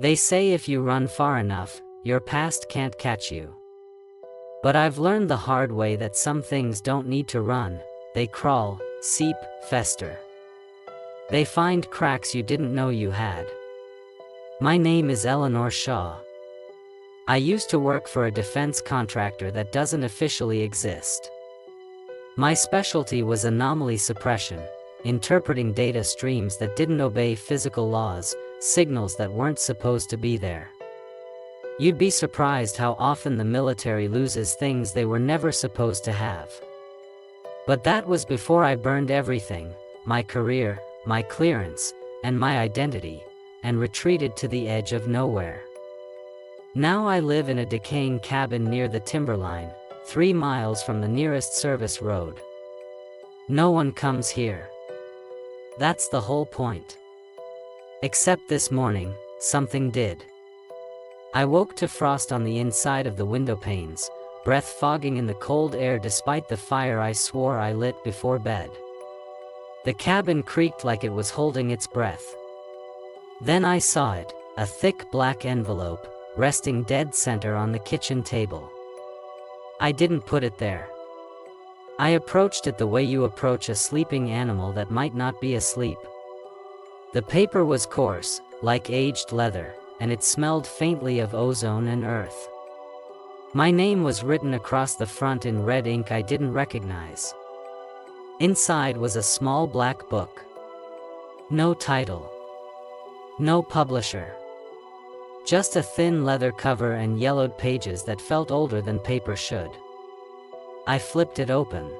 They say if you run far enough, your past can't catch you. But I've learned the hard way that some things don't need to run, they crawl, seep, fester. They find cracks you didn't know you had. My name is Eleanor Shaw. I used to work for a defense contractor that doesn't officially exist. My specialty was anomaly suppression, interpreting data streams that didn't obey physical laws, signals that weren't supposed to be there. You'd be surprised how often the military loses things they were never supposed to have. But that was before I burned everything, my career, my clearance, and my identity, and retreated to the edge of nowhere. Now I live in a decaying cabin near the timberline, 3 miles from the nearest service road. No one comes here. That's the whole point. Except this morning, something did. I woke to frost on the inside of the window panes, breath fogging in the cold air despite the fire I swore I lit before bed. The cabin creaked like it was holding its breath. Then I saw it, a thick black envelope, resting dead center on the kitchen table. I didn't put it there. I approached it the way you approach a sleeping animal that might not be asleep. The paper was coarse, like aged leather, and it smelled faintly of ozone and earth. My name was written across the front in red ink I didn't recognize. Inside was a small black book. No title. No publisher. Just a thin leather cover and yellowed pages that felt older than paper should. I flipped it open.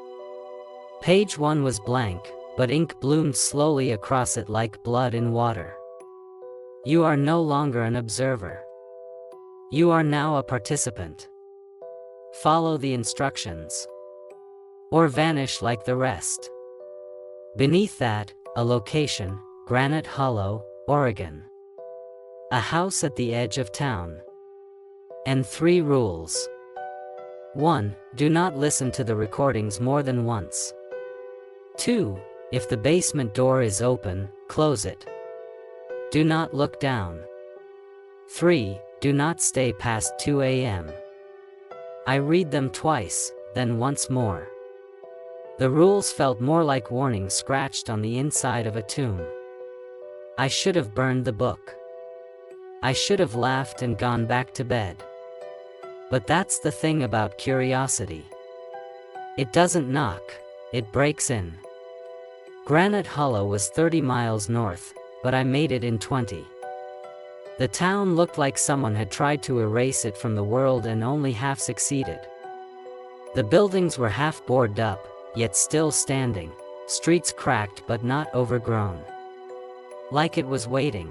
Page 1 was blank, but ink bloomed slowly across it like blood in water. You are no longer an observer. You are now a participant. Follow the instructions. Or vanish like the rest. Beneath that, a location, Granite Hollow, Oregon. A house at the edge of town. And 3 rules. 1. Do not listen to the recordings more than once. 2. If the basement door is open, close it. Do not look down. 3. Do not stay past 2 a.m. I read them twice, then once more. The rules felt more like warnings scratched on the inside of a tomb. I should have burned the book. I should have laughed and gone back to bed. But that's the thing about curiosity. It doesn't knock, it breaks in. Granite Hollow was 30 miles north, but I made it in 20. The town looked like someone had tried to erase it from the world and only half succeeded. The buildings were half boarded up, yet still standing, streets cracked but not overgrown. Like it was waiting.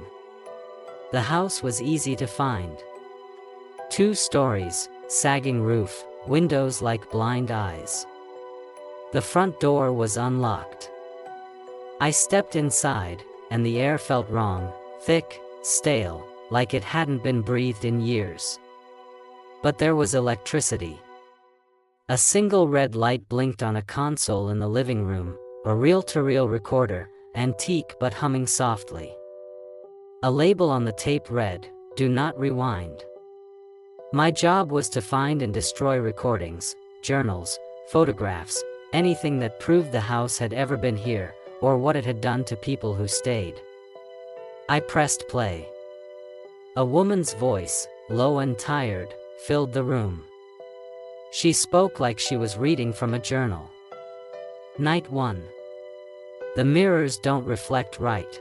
The house was easy to find. 2 stories, sagging roof, windows like blind eyes. The front door was unlocked. I stepped inside, and the air felt wrong, thick, stale, like it hadn't been breathed in years. But there was electricity. A single red light blinked on a console in the living room, a reel-to-reel recorder, antique but humming softly. A label on the tape read, "Do not rewind." My job was to find and destroy recordings, journals, photographs, anything that proved the house had ever been here, or what it had done to people who stayed. I pressed play. A woman's voice, low and tired, filled the room. She spoke like she was reading from a journal. Night 1. The mirrors don't reflect right.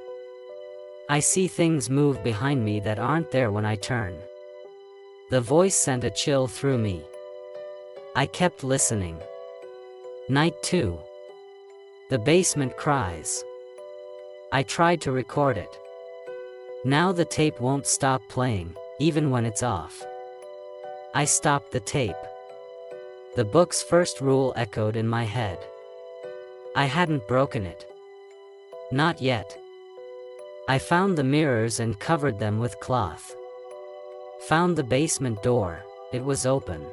I see things move behind me that aren't there when I turn. The voice sent a chill through me. I kept listening. Night 2. The basement cries. I tried to record it. Now the tape won't stop playing, even when it's off. I stopped the tape. The book's first rule echoed in my head. I hadn't broken it. Not yet. I found the mirrors and covered them with cloth. Found the basement door, it was open.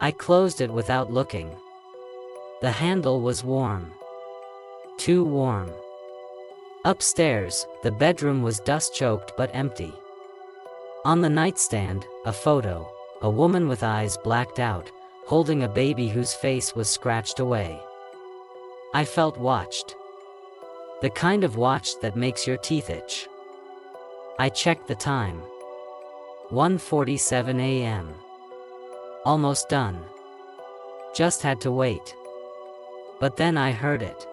I closed it without looking. The handle was warm. Too warm. Upstairs, the bedroom was dust-choked but empty. On the nightstand, a photo, a woman with eyes blacked out, holding a baby whose face was scratched away. I felt watched. The kind of watch that makes your teeth itch. I checked the time. 1:47 a.m. Almost done. Just had to wait. But then I heard it.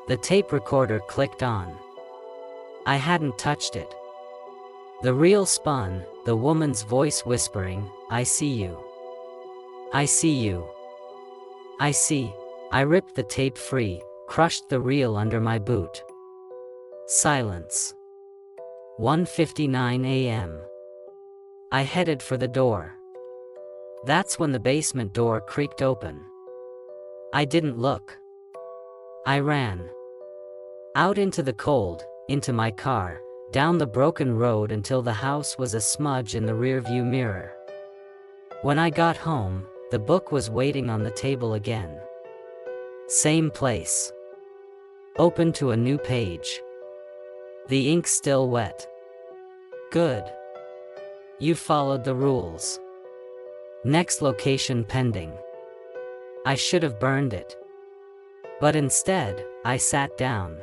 The tape recorder clicked on. I hadn't touched it. The reel spun, the woman's voice whispering, "I see you. I see you. I see." I ripped the tape free, crushed the reel under my boot. Silence. 1:59 a.m. I headed for the door. That's when the basement door creaked open. I didn't look. I ran. Out into the cold, into my car, down the broken road until the house was a smudge in the rearview mirror. When I got home, the book was waiting on the table again. Same place. Open to a new page. The ink still wet. Good. You followed the rules. Next location pending. I should have burned it. But instead, I sat down.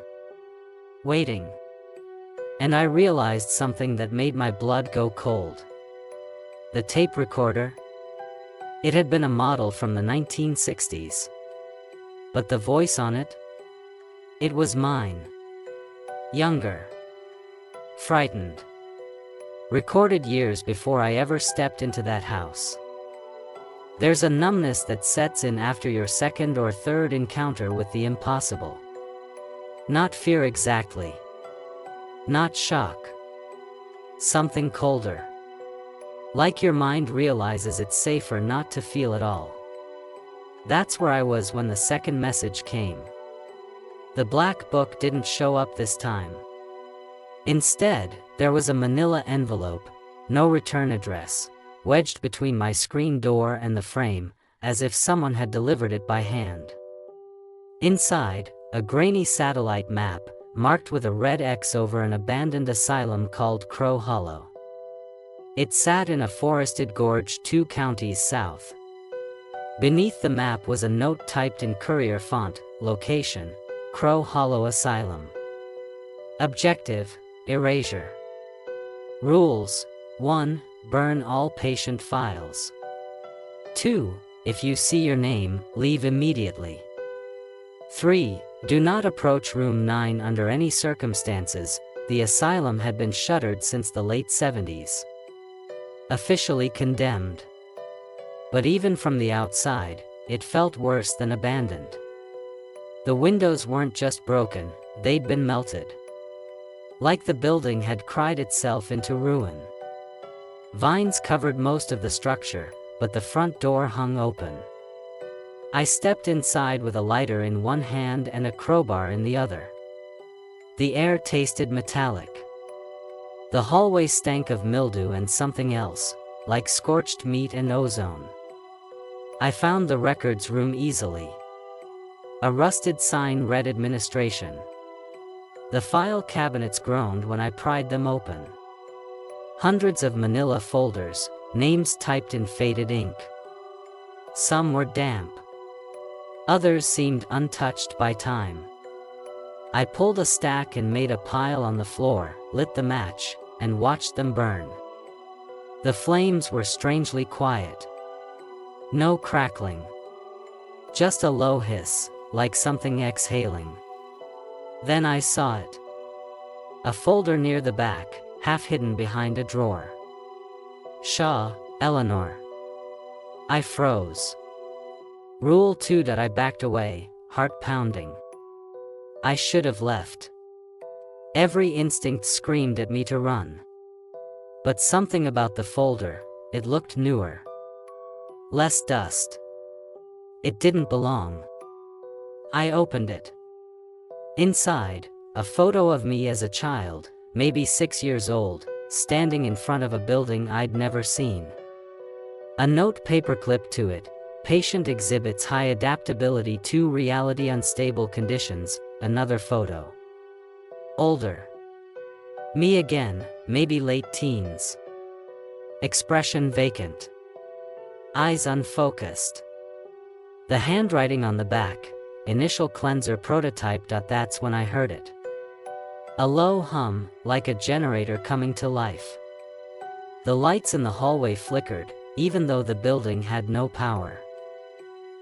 Waiting. And I realized something that made my blood go cold. The tape recorder? It had been a model from the 1960s. But the voice on it? It was mine. Younger. Frightened. Recorded years before I ever stepped into that house. There's a numbness that sets in after your second or third encounter with the impossible. Not fear exactly. Not shock. Something colder. Like your mind realizes it's safer not to feel at all. That's where I was when the second message came. The black book didn't show up this time. Instead, there was a manila envelope, no return address, wedged between my screen door and the frame, as if someone had delivered it by hand. Inside, a grainy satellite map, marked with a red X over an abandoned asylum called Crow Hollow. It sat in a forested gorge 2 counties south. Beneath the map was a note typed in courier font, location, Crow Hollow Asylum. Objective, erasure. Rules: 1. Burn all patient files. 2. If you see your name, leave immediately. 3. Do not approach room 9 under any circumstances. The asylum had been shuttered since the late 70s. Officially condemned. But even from the outside, it felt worse than abandoned. The windows weren't just broken, they'd been melted. Like the building had cried itself into ruin. Vines covered most of the structure, but the front door hung open. I stepped inside with a lighter in one hand and a crowbar in the other. The air tasted metallic. The hallway stank of mildew and something else, like scorched meat and ozone. I found the records room easily. A rusted sign read administration. The file cabinets groaned when I pried them open. Hundreds of manila folders, names typed in faded ink. Some were damp. Others seemed untouched by time. I pulled a stack and made a pile on the floor, lit the match, and watched them burn. The flames were strangely quiet. No crackling. Just a low hiss, like something exhaling. Then I saw it. A folder near the back, half hidden behind a drawer. Shaw, Eleanor. I froze. Rule 2. That I backed away, heart pounding. I should have left. Every instinct screamed at me to run. But something about the folder, it looked newer. Less dust. It didn't belong. I opened it. Inside, a photo of me as a child, maybe 6 years old, standing in front of a building I'd never seen. A note paperclipped to it: patient exhibits high adaptability to reality, unstable conditions. Another photo. Older. Me again, maybe late teens. Expression vacant. Eyes unfocused. The handwriting on the back, initial cleanser prototype. That's when I heard it. A low hum, like a generator coming to life. The lights in the hallway flickered, even though the building had no power.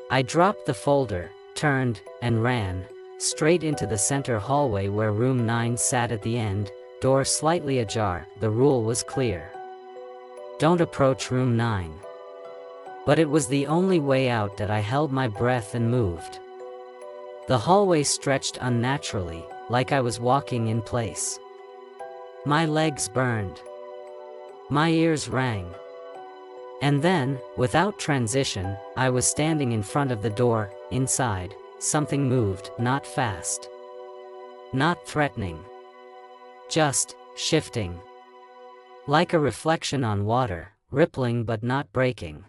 I dropped the folder, turned, and ran, straight into the center hallway where room 9 sat at the end, door slightly ajar. The rule was clear. Don't approach room 9. But it was the only way out. That I held my breath and moved. The hallway stretched unnaturally, like I was walking in place. My legs burned. My ears rang. And then, without transition, I was standing in front of the door. Inside, something moved, not fast. Not threatening. Just shifting. Like a reflection on water, rippling but not breaking.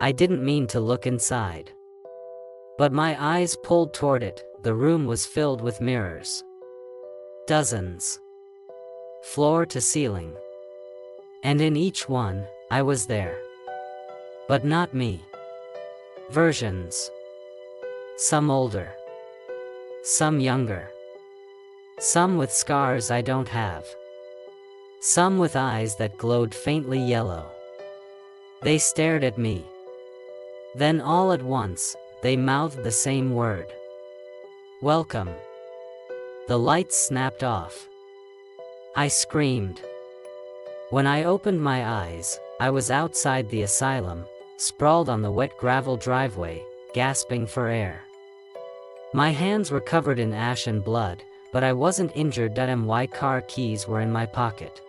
I didn't mean to look inside. But my eyes pulled toward it. The room was filled with mirrors. Dozens. Floor to ceiling. And in each one, I was there. But not me. Versions. Some older. Some younger. Some with scars I don't have. Some with eyes that glowed faintly yellow. They stared at me. Then all at once, they mouthed the same word. Welcome. The lights snapped off. I screamed. When I opened my eyes, I was outside the asylum, sprawled on the wet gravel driveway, gasping for air. My hands were covered in ash and blood, but I wasn't injured. My car keys were in my pocket.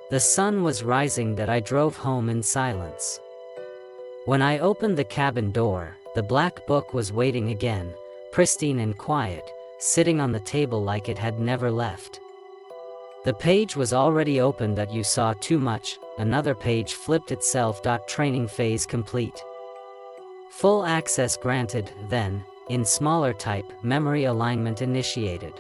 The sun was rising. That I drove home in silence. When I opened the cabin door, the black book was waiting again, pristine and quiet, sitting on the table like it had never left. The page was already open. That you saw too much. Another page flipped itself. Training phase complete. Full access granted. Then, in smaller type, memory alignment initiated.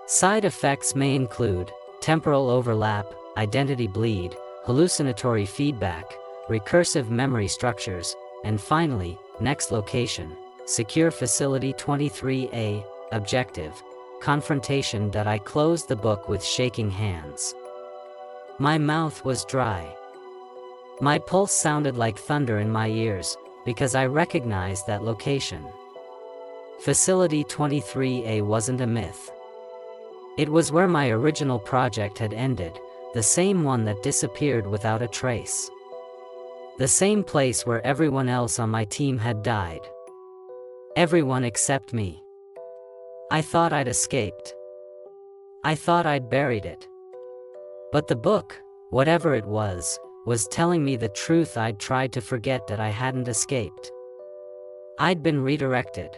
Side effects may include temporal overlap, identity bleed, hallucinatory feedback, recursive memory structures, and finally, next location, secure facility 23A, objective, confrontation. I closed the book with shaking hands. My mouth was dry. My pulse sounded like thunder in my ears, because I recognized that location. Facility 23A wasn't a myth. It was where my original project had ended, the same one that disappeared without a trace. The same place where everyone else on my team had died. Everyone except me. I thought I'd escaped. I thought I'd buried it. But the book, whatever it was telling me the truth. I'd tried to forget that I hadn't escaped. I'd been redirected.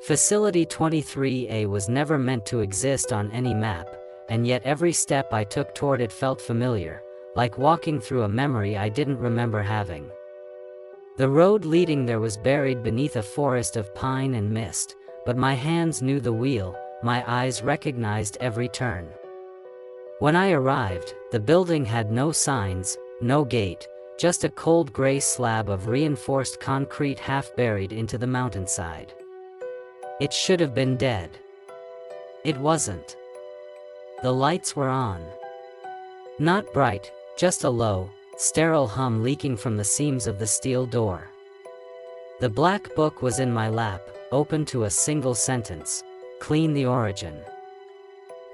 Facility 23A was never meant to exist on any map, and yet every step I took toward it felt familiar, like walking through a memory I didn't remember having. The road leading there was buried beneath a forest of pine and mist, but my hands knew the wheel, my eyes recognized every turn. When I arrived, the building had no signs, no gate, just a cold gray slab of reinforced concrete half buried into the mountainside. It should have been dead. It wasn't. The lights were on. Not bright, just a low, sterile hum leaking from the seams of the steel door. The black book was in my lap, open to a single sentence: clean the origin.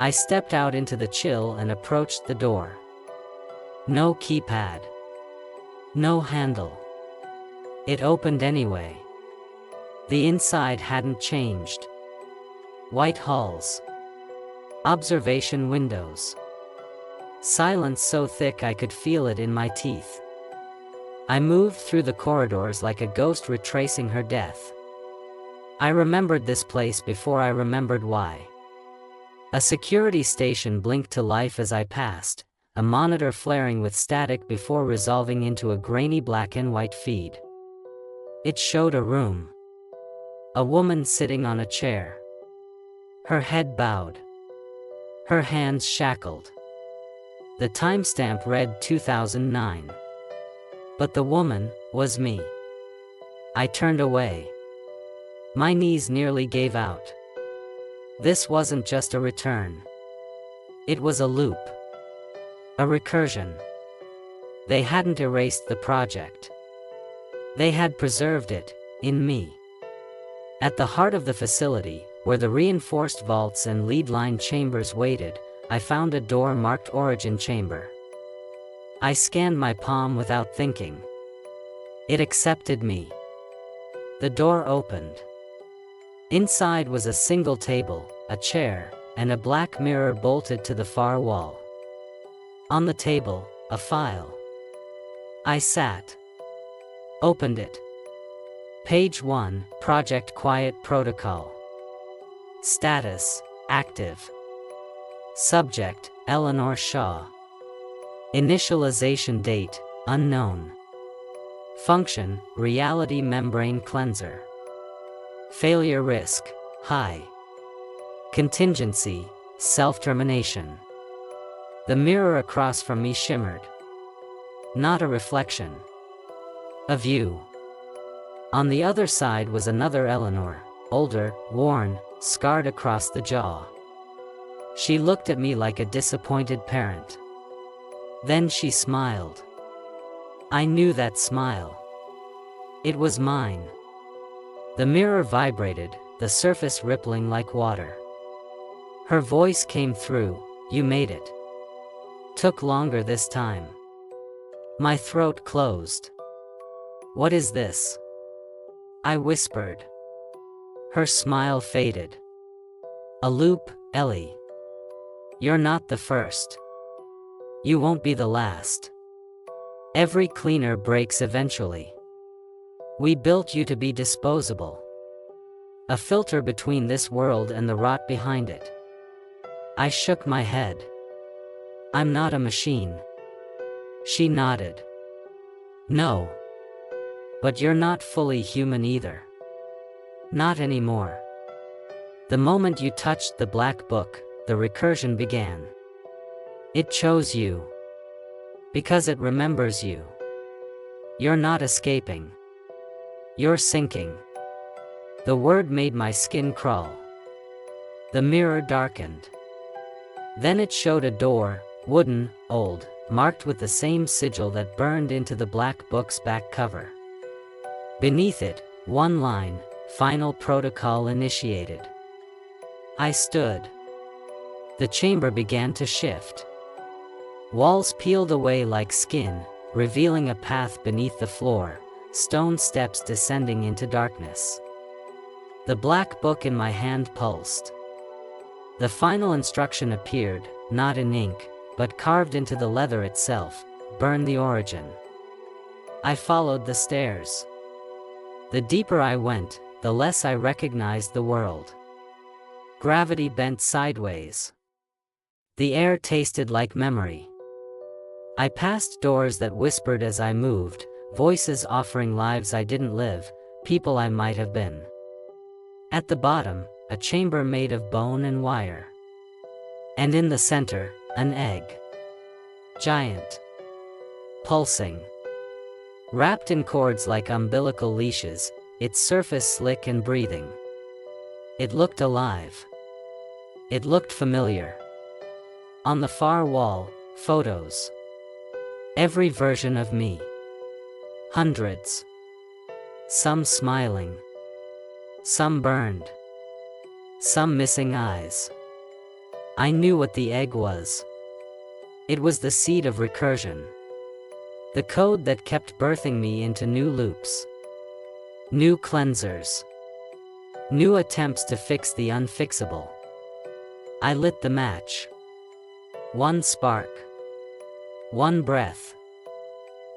I stepped out into the chill and approached the door. No keypad. No handle. It opened anyway. The inside hadn't changed. White halls. Observation windows. Silence so thick I could feel it in my teeth. I moved through the corridors like a ghost retracing her death. I remembered this place before I remembered why. A security station blinked to life as I passed, a monitor flaring with static before resolving into a grainy black and white feed. It showed a room. A woman sitting on a chair. Her head bowed. Her hands shackled. The timestamp read 2009. But the woman was me. I turned away. My knees nearly gave out. This wasn't just a return. It was a loop. A recursion. They hadn't erased the project. They had preserved it, in me. At the heart of the facility, where the reinforced vaults and lead-lined chambers waited, I found a door marked Origin Chamber. I scanned my palm without thinking. It accepted me. The door opened. Inside was a single table, a chair, and a black mirror bolted to the far wall. On the table, a file. I sat. Opened it. Page 1, Project Quiet Protocol. Status, active. Subject, Eleanor Shaw. Initialization date, unknown. Function, reality membrane cleanser. Failure risk, high. Contingency, self-termination. The mirror across from me shimmered. Not a reflection. A view. On the other side was another Eleanor, older, worn, scarred across the jaw. She looked at me like a disappointed parent. Then she smiled. I knew that smile. It was mine. The mirror vibrated, the surface rippling like water. Her voice came through, "You made it. Took longer this time." My throat closed. "What is this?" I whispered. Her smile faded. "A loop, Ellie. You're not the first. You won't be the last. Every cleaner breaks eventually. We built you to be disposable. A filter between this world and the rot behind it." I shook my head. "I'm not a machine." She nodded. "No. But you're not fully human either. Not anymore." The moment you touched the black book, the recursion began. It chose you. Because it remembers you. You're not escaping. You're sinking. The word made my skin crawl. The mirror darkened. Then it showed a door, wooden, old, marked with the same sigil that burned into the black book's back cover. Beneath it, one line, "Final protocol initiated." I stood. The chamber began to shift. Walls peeled away like skin, revealing a path beneath the floor, stone steps descending into darkness. The black book in my hand pulsed. The final instruction appeared, not in ink, but carved into the leather itself: "Burn the origin." I followed the stairs. The deeper I went, the less I recognized the world. Gravity bent sideways. The air tasted like memory. I passed doors that whispered as I moved, voices offering lives I didn't live, people I might have been. At the bottom, a chamber made of bone and wire. And in the center, an egg. Giant. Pulsing. Wrapped in cords like umbilical leashes, its surface slick and breathing. It looked alive. It looked familiar. On the far wall, photos. Every version of me. Hundreds. Some smiling. Some burned. Some missing eyes. I knew what the egg was. It was the seed of recursion. The code that kept birthing me into new loops. New cleansers. New attempts to fix the unfixable. I lit the match. One spark. One breath.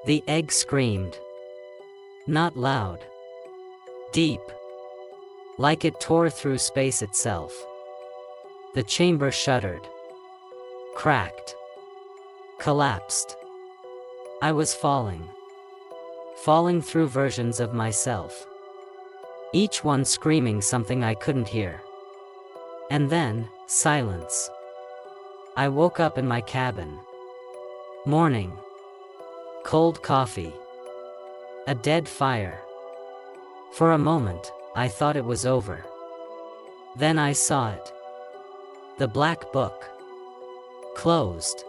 The egg screamed. Not loud. Deep. Like it tore through space itself. The chamber shuddered. Cracked. Collapsed. I was falling. Falling through versions of myself. Each one screaming something I couldn't hear. And then, silence. I woke up in my cabin. Morning. Cold coffee. A dead fire. For a moment, I thought it was over. Then I saw it. The black book. Closed.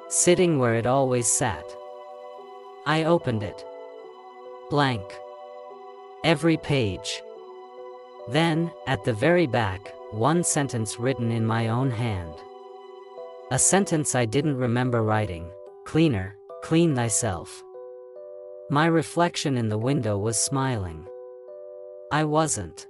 Sitting where it always sat. I opened it. Blank. Every page. Then, at the very back, one sentence written in my own hand. A sentence I didn't remember writing. Cleaner, clean thyself. My reflection in the window was smiling. I wasn't.